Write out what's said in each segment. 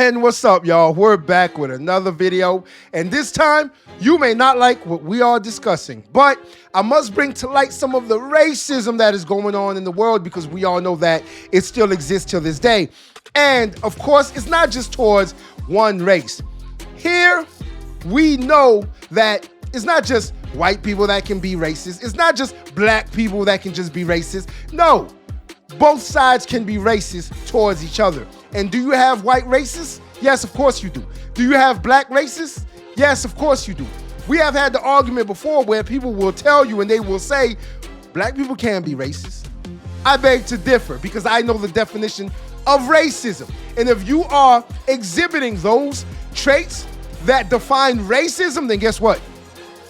And what's up, y'all? We're back with another video, and this time you may not like what we are discussing, but I must bring to light some of the racism that is going on in the world, because we all know that it still exists till this day. And of course, it's not just towards one race. Here we know that it's not just white people that can be racist. It's not just black people that can just be racist. No, both sides can be racist towards each other. And do you have white racists? Yes, of course you do. Do you have black racists? Yes, of course you do. We have had the argument before where people will tell you and they will say, black people can be racist. I beg to differ, because I know the definition of racism. And if you are exhibiting those traits that define racism, then guess what?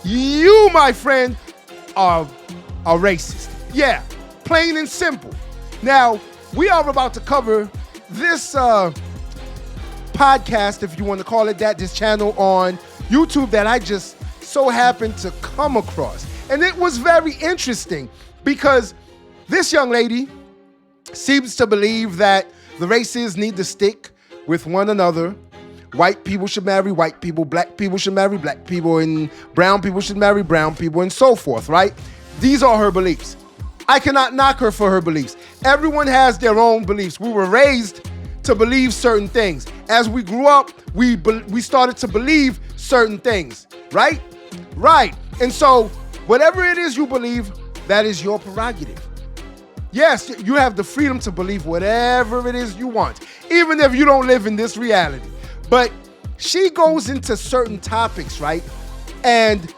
You, my friend, are racist. Yeah, plain and simple. Now, we are about to cover this podcast, if you want to call it that, this channel on YouTube that I just so happened to come across. And it was very interesting because this young lady seems to believe that the races need to stick with one another. White people should marry white people, black people should marry black people, and brown people should marry brown people, and so forth, right? These are her beliefs. I cannot knock her for her beliefs. Everyone has their own beliefs. We were raised to believe certain things. As we grew up, we started to believe certain things, right? Right. And so whatever it is you believe, that is your prerogative. Yes, you have the freedom to believe whatever it is you want, even if you don't live in this reality. But she goes into certain topics, right? And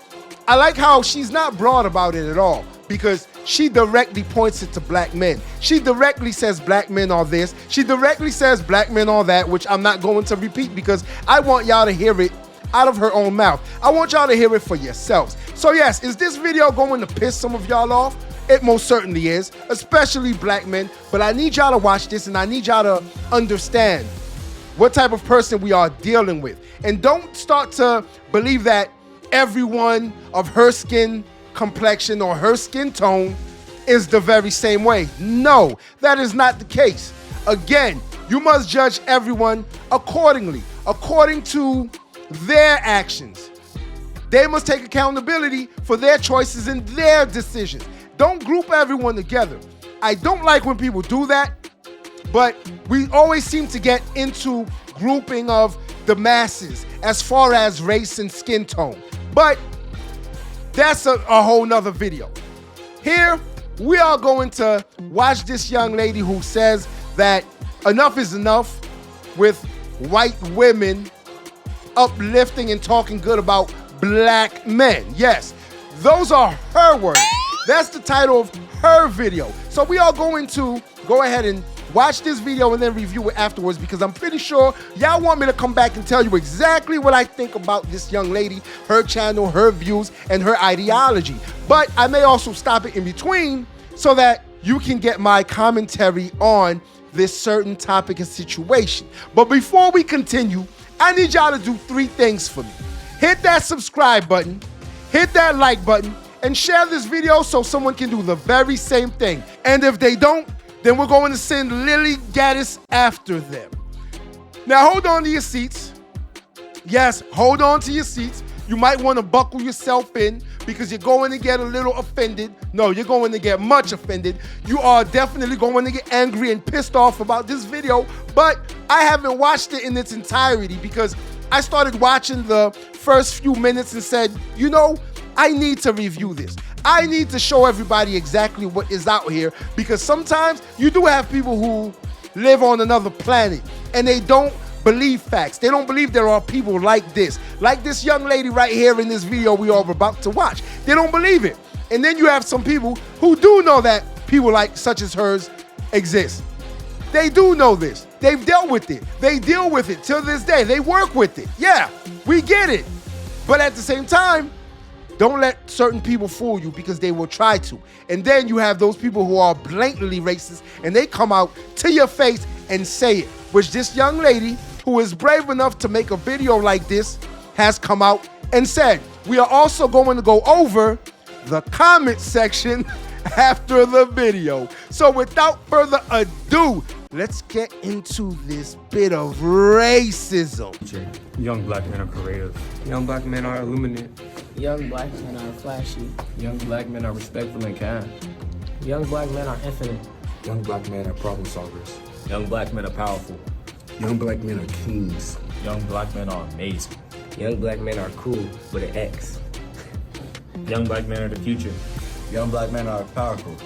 I like how she's not broad about it at all, because she directly points it to black men. She directly says black men are this. She directly says black men are that, which I'm not going to repeat because I want y'all to hear it out of her own mouth. I want y'all to hear it for yourselves. So yes, is this video going to piss some of y'all off? It most certainly is, especially black men. But I need y'all to watch this, and I need y'all to understand what type of person we are dealing with. And don't start to believe that everyone of her skin complexion or her skin tone is the very same way. No, that is not the case. Again, you must judge everyone accordingly, according to their actions. They must take accountability for their choices and their decisions. Don't group everyone together. I don't like when people do that, but we always seem to get into grouping of the masses as far as race and skin tone. But that's a whole nother video. Here, we are going to watch this young lady who says that enough is enough with white women uplifting and talking good about black men. Yes, those are her words. That's the title of her video. So we are going to go ahead and watch this video and then review it afterwards, because I'm pretty sure y'all want me to come back and tell you exactly what I think about this young lady, her channel, her views, and her ideology. But I may also stop it in between so that you can get my commentary on this certain topic and situation. But before we continue, I need y'all to do 3 things for me. Hit that subscribe button, hit that like button, and share this video so someone can do the very same thing. And if they don't, then we're going to send Lilly Gaddis after them. Now hold on to your seats. Yes, hold on to your seats. You might want to buckle yourself in, because you're going to get a little offended. No, you're going to get much offended. You are definitely going to get angry and pissed off about this video, but I haven't watched it in its entirety because I started watching the first few minutes and said, you know, I need to review this. I need to show everybody exactly what is out here, because sometimes you do have people who live on another planet and they don't believe facts. They don't believe there are people like this young lady right here in this video we are about to watch. They don't believe it. And then you have some people who do know that people like such as hers exist. They do know this. They've dealt with it. They deal with it till this day. They work with it. Yeah, we get it. But at the same time, don't let certain people fool you, because they will try to. And then you have those people who are blatantly racist, and they come out to your face and say it, which this young lady, who is brave enough to make a video like this, has come out and said. We are also going to go over the comment section after the video. So without further ado, Let's get into this bit of racism. Young black men are creative. Young black men are illuminate. Young black men are flashy. Young black men are respectful and kind. Young black men are infinite. Young black men are problem solvers. Young black men are powerful. Young black men are kings. Young black men are amazing. Young black men are cool with an X. Young black men are the future. Young black men are powerful.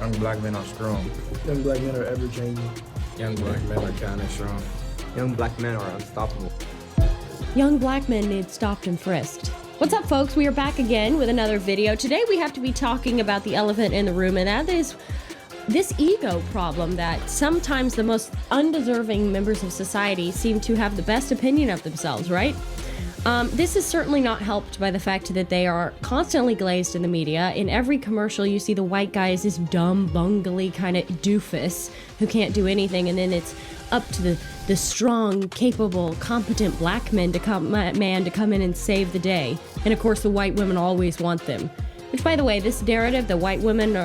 Young black men are strong. Young black men are ever changing. Young black men are kind and strong. Young black men are unstoppable. Young black men need stopped and frisked. What's up, folks? We are back again with another video. Today we have to be talking about the elephant in the room, and that is this ego problem that sometimes the most undeserving members of society seem to have the best opinion of themselves, right? This is certainly not helped by the fact that they are constantly glazed in the media. In every commercial, you see the white guy as this dumb, bungly kind of doofus who can't do anything, and then it's up to the strong, capable, competent black man to come in and save the day. And of course, the white women always want them. Which, by the way, this narrative that white women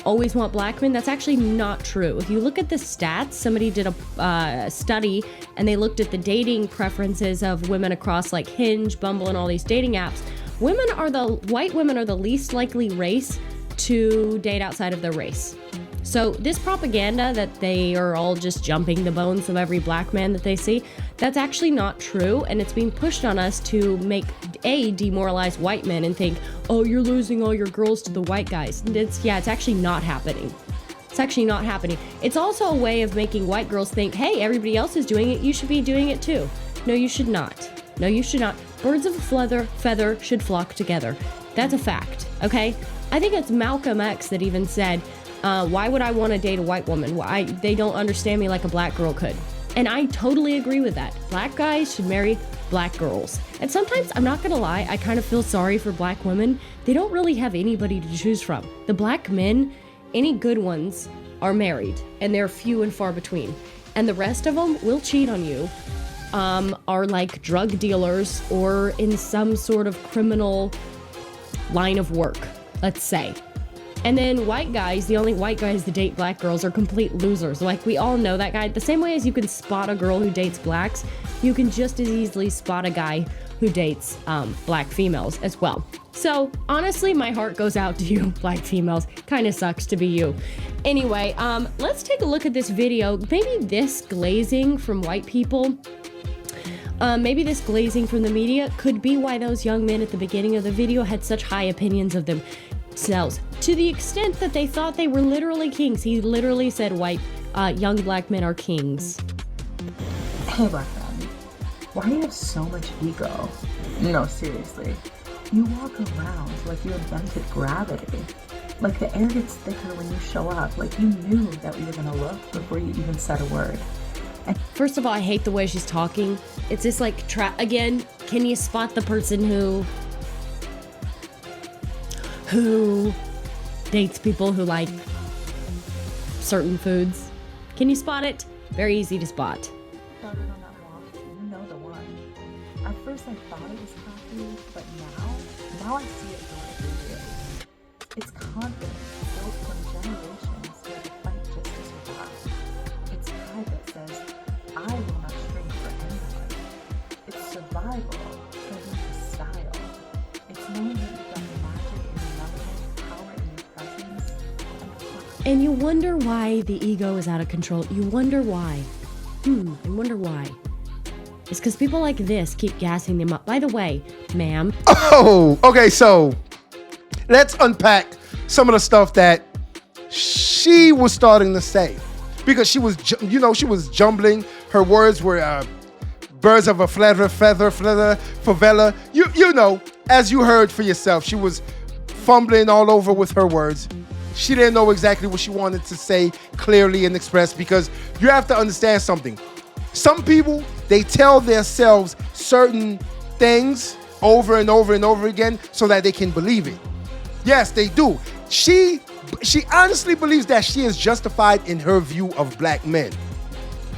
always want black men, that's actually not true. If you look at the stats, somebody did a study and they looked at the dating preferences of women across like Hinge, Bumble, and all these dating apps. White women are the least likely race to date outside of their race. So this propaganda that they are all just jumping the bones of every black man that they see, that's actually not true, and it's being pushed on us to make demoralize white men and think, oh, you're losing all your girls to the white guys. It's actually not happening. It's actually not happening. It's also a way of making white girls think, hey, everybody else is doing it, you should be doing it too. No, you should not. No, you should not. Birds of a feather should flock together. That's a fact, okay? I think it's Malcolm X that even said, why would I want to date a white woman? They don't understand me like a black girl could. And I totally agree with that. Black guys should marry black girls. And sometimes, I'm not gonna lie, I kind of feel sorry for black women. They don't really have anybody to choose from. The black men, any good ones, are married, and they're few and far between. And the rest of them will cheat on you, are like drug dealers or in some sort of criminal line of work, let's say. And then white guys, the only white guys that date black girls are complete losers. Like, we all know that guy. The same way as you can spot a girl who dates blacks, you can just as easily spot a guy who dates black females as well. So honestly, my heart goes out to you, black females. Kind of sucks to be you. Anyway, let's take a look at this video. Maybe this glazing from white people, maybe this glazing from the media could be why those young men at the beginning of the video had such high opinions of themselves, to the extent that they thought they were literally kings. He literally said young black men are kings. Hey black men, why do you have so much ego? No, seriously. You walk around like you invented gravity. Like the air gets thicker when you show up. Like you knew that we were gonna look before you even said a word. And first of all, I hate the way she's talking. It's just like, again, can you spot the person who dates people who like certain foods? Can you spot it? Very easy to spot. started on that walk, you know the one. At first I thought it was cocky, but now I see it for what it is. It's confidence built from generations where the fight just to survive. It's pride that says, I will not shrink for anyone. It's survival turned into style. It's knowing that you've got magic in your relevance, power in your presence, and confidence. And you wonder why the ego is out of control. You wonder why. I wonder why. It's because people like this keep gassing them up. By the way, ma'am. Oh, okay, so let's unpack some of the stuff that she was starting to say. Because she was jumbling. Her words were birds of a feather, favela. You know, as you heard for yourself, she was fumbling all over with her words. She didn't know exactly what she wanted to say clearly and express, because you have to understand something. Some people, they tell themselves certain things over and over and over again so that they can believe it. Yes, they do. She honestly believes that she is justified in her view of black men.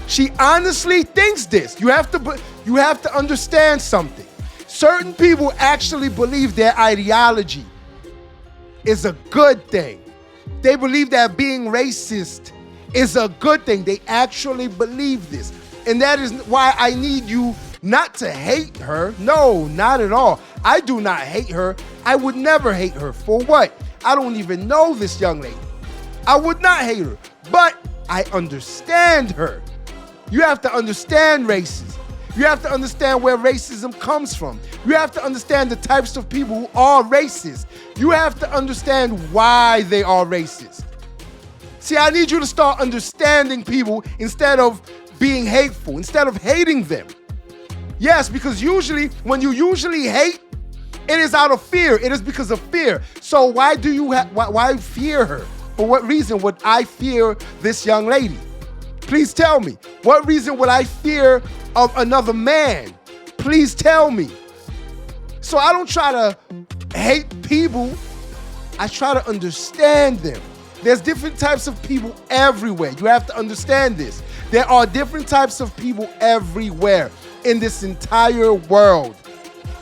She honestly thinks this. You have to understand something. Certain people actually believe their ideology is a good thing. They believe that being racist is a good thing. They actually believe this. And that is why I need you not to hate her. No, not at all. I do not hate her. I would never hate her. For what? I don't even know this young lady. I would not hate her, but I understand her. You have to understand racism. You have to understand where racism comes from. You have to understand the types of people who are racist. You have to understand why they are racist. See, I need you to start understanding people instead of being hateful, instead of hating them. Yes, because usually, when you usually hate, it is out of fear. It is because of fear. So why do you why fear her? For what reason would I fear this young lady? Please tell me. What reason would I fear of another man? Please tell me. So I don't try to hate people. I try to understand them. There's different types of people everywhere. You have to understand this. There are different types of people everywhere in this entire world.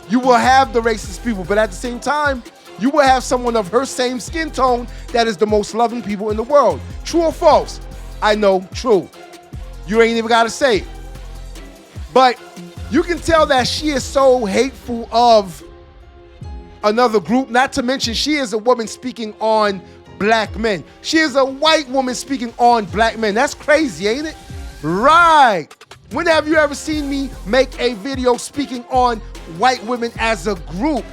You will have the racist people, but at the same time, you will have someone of her same skin tone that is the most loving people in the world. True or false? I know, true. You ain't even got to say it. But you can tell that she is so hateful of another group, not to mention she is a woman speaking on black men. She is a white woman speaking on black men. That's crazy, ain't it? Right. When have you ever seen me make a video speaking on white women as a group?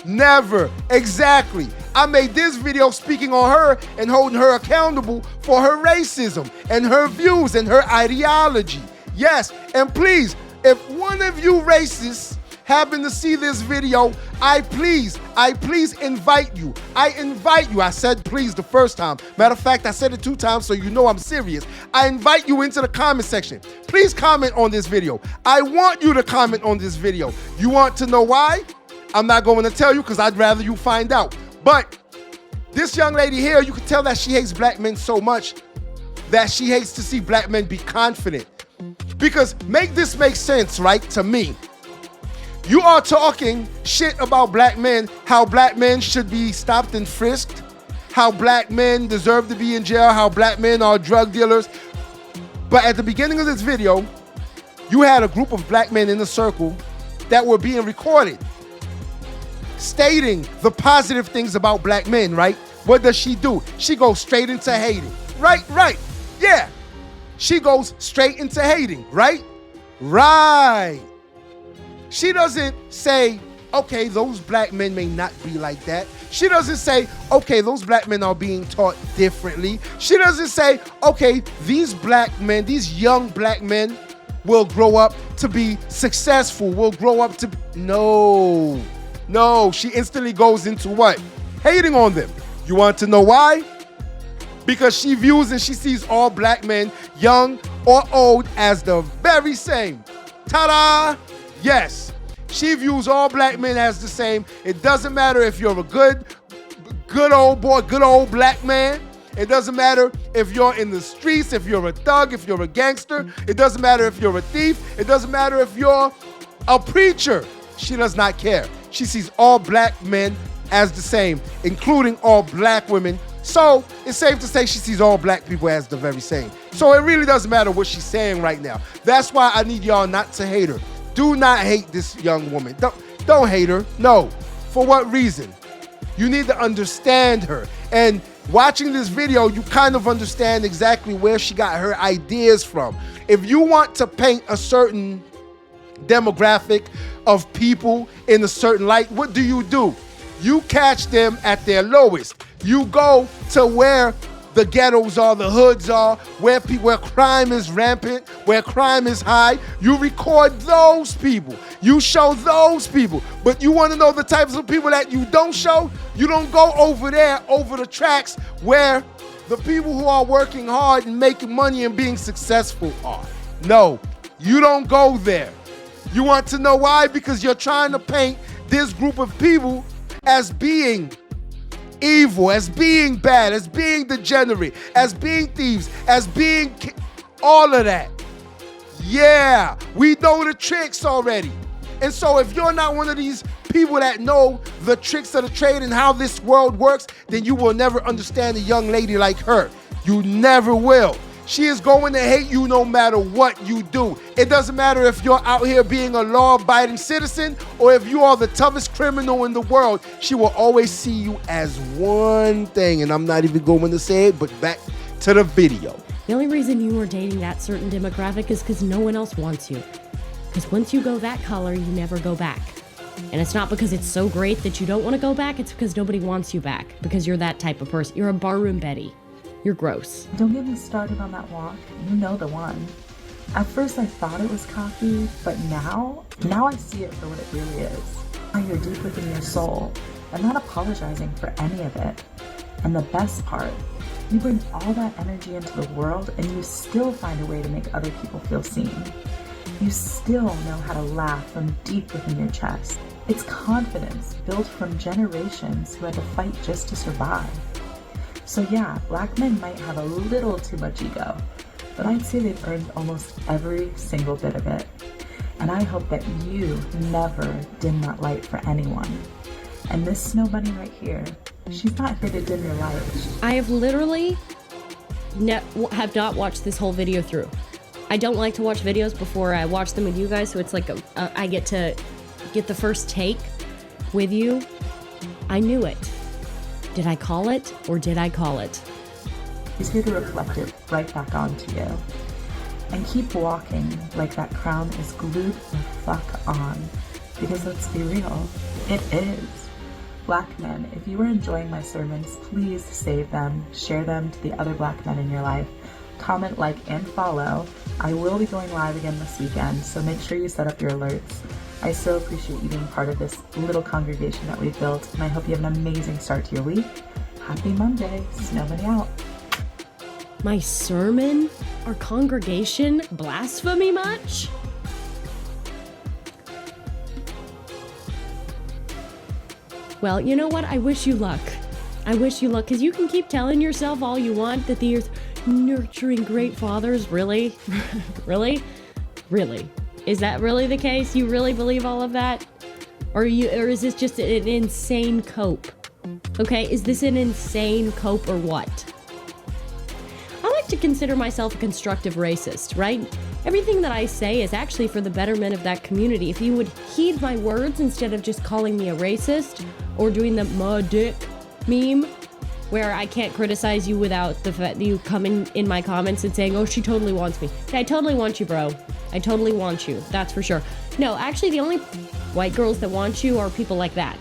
Never. Exactly. I made this video speaking on her and holding her accountable for her racism and her views and her ideology. Yes, and please, if one of you racists happen to see this video, I please invite you. I invite you. I said please the first time. Matter of fact, I said it 2 times, so you know I'm serious. I invite you into the comment section. Please comment on this video. I want you to comment on this video. You want to know why? I'm not going to tell you because I'd rather you find out. But this young lady here, you can tell that she hates black men so much that she hates to see black men be confident. Because make this make sense, right, to me. You are talking shit about black men, how black men should be stopped and frisked, how black men deserve to be in jail, how black men are drug dealers. But at the beginning of this video, you had a group of black men in a circle that were being recorded, stating the positive things about black men, right? What does she do? She goes straight into hating. Right, yeah. She goes straight into hating, right? Right. She doesn't say, okay, those black men may not be like that. She doesn't say, okay, those black men are being taught differently. She doesn't say, okay, these black men, these young black men will grow up to be successful, will grow up to... No, she instantly goes into what? Hating on them. You want to know why? Because she views and she sees all black men, young or old, as the very same. Ta-da! Yes, she views all black men as the same. It doesn't matter if you're a good old boy, good old black man. It doesn't matter if you're in the streets, if you're a thug, if you're a gangster. It doesn't matter if you're a thief. It doesn't matter if you're a preacher. She does not care. She sees all black men as the same, including all black women. So it's safe to say she sees all black people as the very same. So it really doesn't matter what she's saying right now. That's why I need y'all not to hate her. Do not hate this young woman. Don't hate her. No. For what reason? You need to understand her. And watching this video, you kind of understand exactly where she got her ideas from. If you want to paint a certain demographic of people in a certain light, what do? You catch them at their lowest. You go to where the ghettos are, the hoods are, where crime is rampant, where crime is high. You record those people. You show those people. But you want to know the types of people that you don't show? You don't go over there, over the tracks where the people who are working hard and making money and being successful are. No, you don't go there. You want to know why? Because you're trying to paint this group of people as being evil, as being bad, as being degenerate, as being thieves, as being all of that. Yeah, we know the tricks already. And so if you're not one of these people that know the tricks of the trade and how this world works, then you will never understand a young lady like her. You never will. She is going to hate you no matter what you do. It doesn't matter if you're out here being a law-abiding citizen or if you are the toughest criminal in the world. She will always see you as one thing, and I'm not even going to say it, but back to the video. The only reason you are dating that certain demographic is because no one else wants you. Because once you go that color, you never go back. And it's not because it's so great that you don't want to go back, it's because nobody wants you back. Because you're that type of person. You're a barroom Betty. You're gross. Don't get me started on that walk. You know the one. At first I thought it was cocky, but now I see it for what it really is. How you're deep within your soul and not apologizing for any of it. And the best part, you bring all that energy into the world and you still find a way to make other people feel seen. You still know how to laugh from deep within your chest. It's confidence built from generations who had to fight just to survive. So yeah, black men might have a little too much ego, but I'd say they've earned almost every single bit of it. And I hope that you never dim that light for anyone. And this snow bunny right here, she's not here to dim your light. I have literally have not watched this whole video through. I don't like to watch videos before I watch them with you guys, so it's like I get to get the first take with you. I knew it. Did I call it or did I call it? He's here to reflect it right back onto you. And keep walking like that crown is glued the fuck on. Because let's be real, it is. Black men, if you are enjoying my sermons, please save them, share them to the other black men in your life. Comment, like, and follow. I will be going live again this weekend, so make sure you set up your alerts. I so appreciate you being part of this little congregation that we've built, and I hope you have an amazing start to your week. Happy Monday. Snow Bunny out. My sermon? Our congregation? Blasphemy much? Well, you know what? I wish you luck. I wish you luck, because you can keep telling yourself all you want that the earth nurturing great fathers. Really? Really? Really? Is that really the case? You really believe all of that? Or is this just an insane cope? Okay, is this an insane cope or what? I like to consider myself a constructive racist, right? Everything that I say is actually for the betterment of that community. If you would heed my words instead of just calling me a racist or doing the "ma dick" meme, where I can't criticize you without the fact that you come in my comments and saying, oh, she totally wants me. Yeah, I totally want you, bro. I totally want you. That's for sure. No, actually, the only white girls that want you are people like that.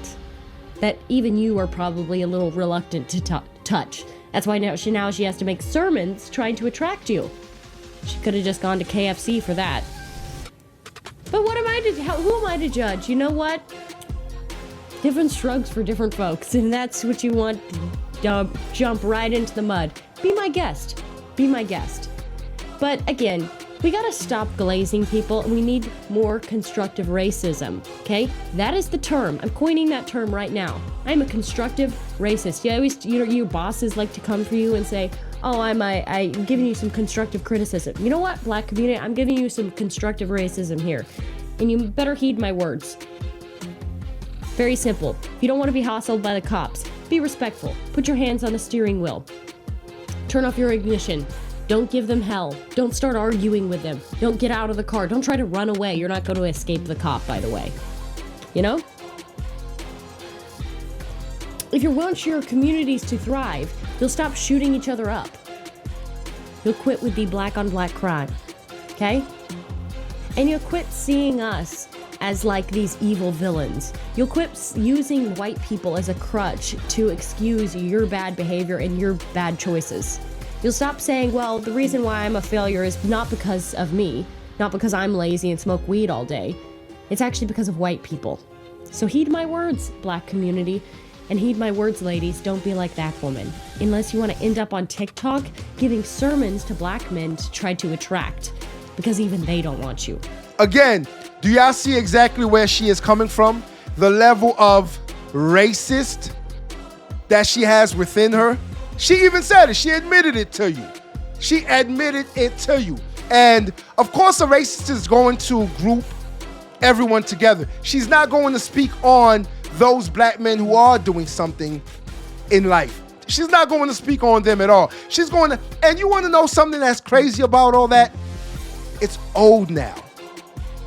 That even you are probably a little reluctant to touch. That's why now she has to make sermons trying to attract you. She could have just gone to KFC for that. But what am I to, who am I to judge? You know what? Different strokes for different folks. And that's what you want to jump right into the mud. Be my guest. Be my guest. But again, we gotta stop glazing people, and we need more constructive racism, okay? That is the term. I'm coining that term right now. I'm a constructive racist. You always, your bosses like to come for you and say, oh, I'm giving you some constructive criticism. You know what, black community? I'm giving you some constructive racism here, and you better heed my words. Very simple. If you don't want to be hassled by the cops, be respectful. Put your hands on the steering wheel. Turn off your ignition. Don't give them hell. Don't start arguing with them. Don't get out of the car. Don't try to run away. You're not going to escape the cop, by the way. You know? If you want your communities to thrive, you'll stop shooting each other up. You'll quit with the black on black crime. Okay? And you'll quit seeing us as like these evil villains. You'll quit using white people as a crutch to excuse your bad behavior and your bad choices. You'll stop saying, well, the reason why I'm a failure is not because of me, not because I'm lazy and smoke weed all day. It's actually because of white people. So heed my words, black community, and heed my words, ladies. Don't be like that woman. Unless you want to end up on TikTok giving sermons to black men to try to attract, because even they don't want you. Again, do y'all see exactly where she is coming from? The level of racist that she has within her? She even said it. She admitted it to you. She admitted it to you. And of course, a racist is going to group everyone together. She's not going to speak on those black men who are doing something in life. She's not going to speak on them at all. She's going to, and you want to know something that's crazy about all that? It's old now.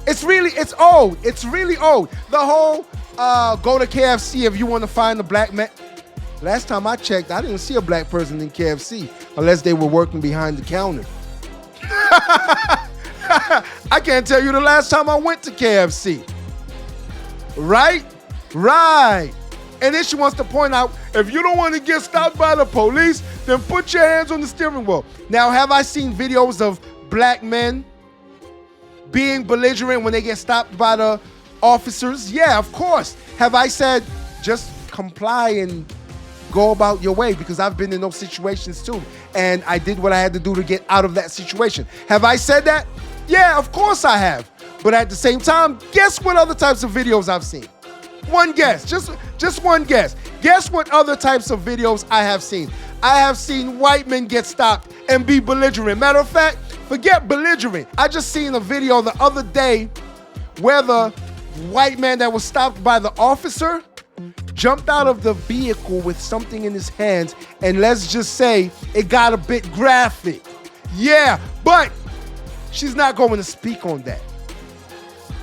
It's old. It's really old. The whole go to KFC if you want to find a black man. Last time I checked, I didn't see a black person in KFC unless they were working behind the counter. I can't tell you the last time I went to KFC. Right? Right. And then she wants to point out, if you don't want to get stopped by the police, then put your hands on the steering wheel. Now, have I seen videos of black men being belligerent when they get stopped by the officers? Yeah, of course. Have I said, just comply and go about your way? Because I've been in those situations too. And I did what I had to do to get out of that situation. Have I said that? Yeah, of course I have. But at the same time, guess what other types of videos I've seen? One guess, just one guess. Guess what other types of videos I have seen? I have seen white men get stopped and be belligerent. Matter of fact, forget belligerent. I just seen a video the other day where the white man that was stopped by the officer jumped out of the vehicle with something in his hands, and let's just say it got a bit graphic. Yeah, but she's not going to speak on that.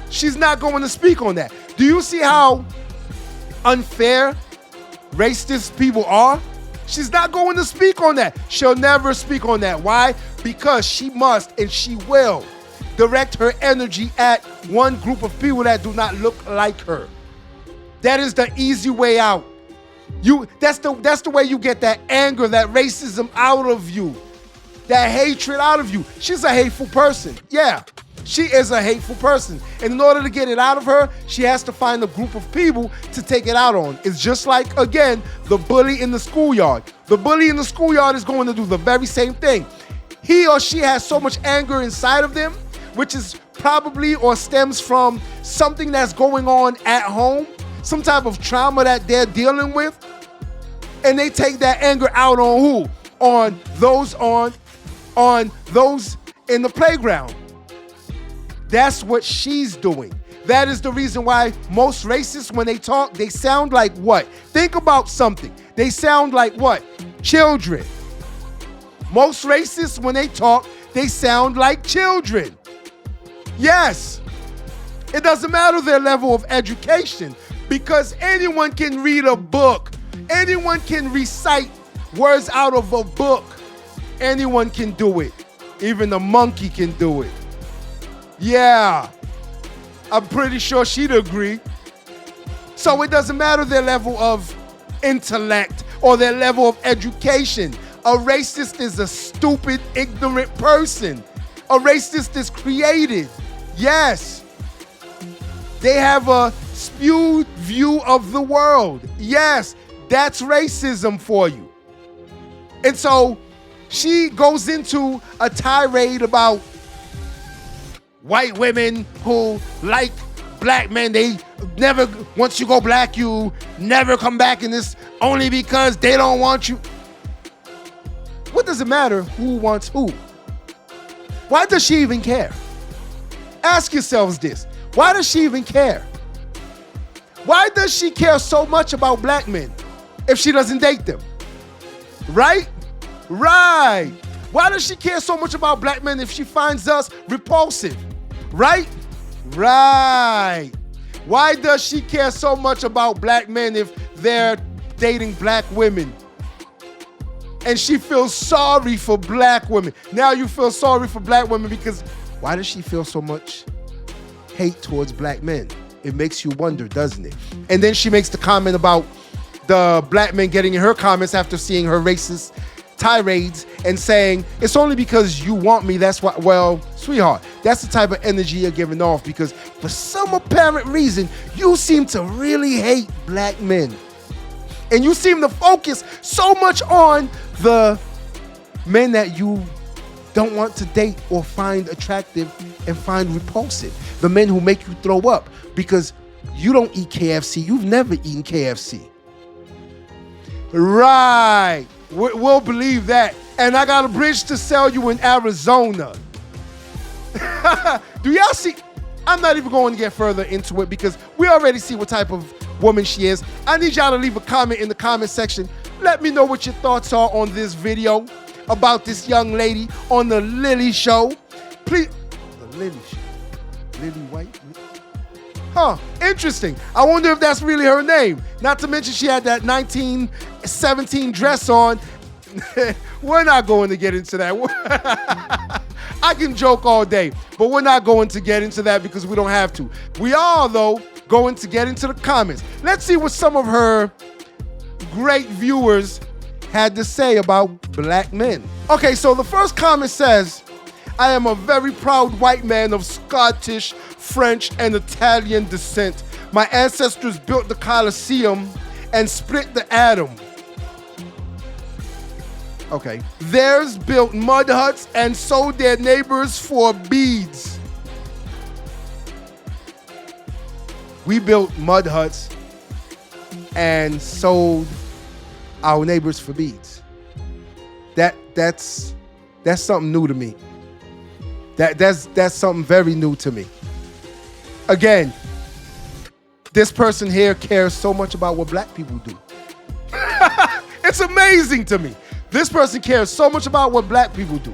She's not going to speak on that. Do you see how unfair racist people are? She's not going to speak on that. She'll never speak on that. Why? Because she must and she will direct her energy at one group of people that do not look like her. That is the easy way out. That's the way you get that anger, that racism out of you, that hatred out of you. She's a hateful person. Yeah, she is a hateful person. And in order to get it out of her, she has to find a group of people to take it out on. It's just like, again, the bully in the schoolyard. The bully in the schoolyard is going to do the very same thing. He or she has so much anger inside of them, which is probably or stems from something that's going on at home, some type of trauma that they're dealing with, and they take that anger out on who? On those in the playground. That's what she's doing. That is the reason why most racists, when they talk, they sound like what? Think about something. They sound like what? Children. Most racists, when they talk, they sound like children. Yes. It doesn't matter their level of education, because anyone can read a book. Anyone can recite words out of a book. Anyone can do it. Even a monkey can do it. Yeah, I'm pretty sure she'd agree. So it doesn't matter their level of intellect or their level of education. A racist is a stupid, ignorant person. A racist is created. Yes. They have a skewed view of the world. Yes, that's racism for you. And so she goes into a tirade about white women who like black men. They never, once you go black, you never come back in this only because they don't want you. What does it matter who wants who? Why does she even care? Ask yourselves this. Why does she even care? Why does she care so much about black men if she doesn't date them? Right? Right. Why does she care so much about black men if she finds us repulsive? Right? Right. Why does she care so much about black men if they're dating black women? And she feels sorry for black women. Now you feel sorry for black women because why does she feel so much hate towards black men? It makes you wonder, doesn't it? And then she makes the comment about the black men getting in her comments after seeing her racist tirades and saying, it's only because you want me, that's why. Well, sweetheart, that's the type of energy you're giving off because for some apparent reason, you seem to really hate black men. And you seem to focus so much on the men that you don't want to date or find attractive and find repulsive. The men who make you throw up because you don't eat KFC. You've never eaten KFC. Right. We'll believe that. And I got a bridge to sell you in Arizona. Do y'all see? I'm not even going to get further into it because we already see what type of woman she is. I need y'all to leave a comment in the comment section. Let me know what your thoughts are on this video about this young lady on the Lilly show. Please, the Lilly show. Lilly White? Huh, interesting. I wonder if that's really her name. Not to mention she had that 1917 dress on. We're not going to get into that. I can joke all day, but we're not going to get into that because we don't have to. We are, though, going to get into the comments. Let's see what some of her great viewers had to say about black men. Okay, so the first comment says, I am a very proud white man of Scottish, French, and Italian descent. My ancestors built the Colosseum and split the atom. Okay. Theirs built mud huts and sold their neighbors for beads. We built mud huts and sold our neighbors for beads. That's something new to me. That's something very new to me. Again, this person here cares so much about what black people do. It's amazing to me. This person cares so much about what black people do.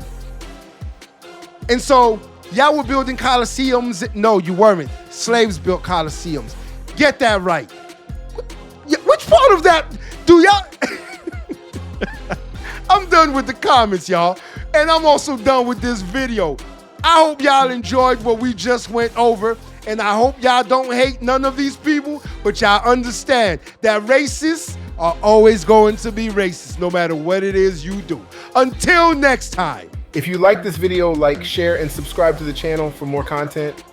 And so, y'all were building Colosseums. No, you weren't. Slaves built Colosseums. Get that right. Which part of that do y'all... I'm done with the comments, y'all. And I'm also done with this video. I hope y'all enjoyed what we just went over. And I hope y'all don't hate none of these people, but y'all understand that racists are always going to be racist, no matter what it is you do. Until next time. If you like this video, like, share, and subscribe to the channel for more content.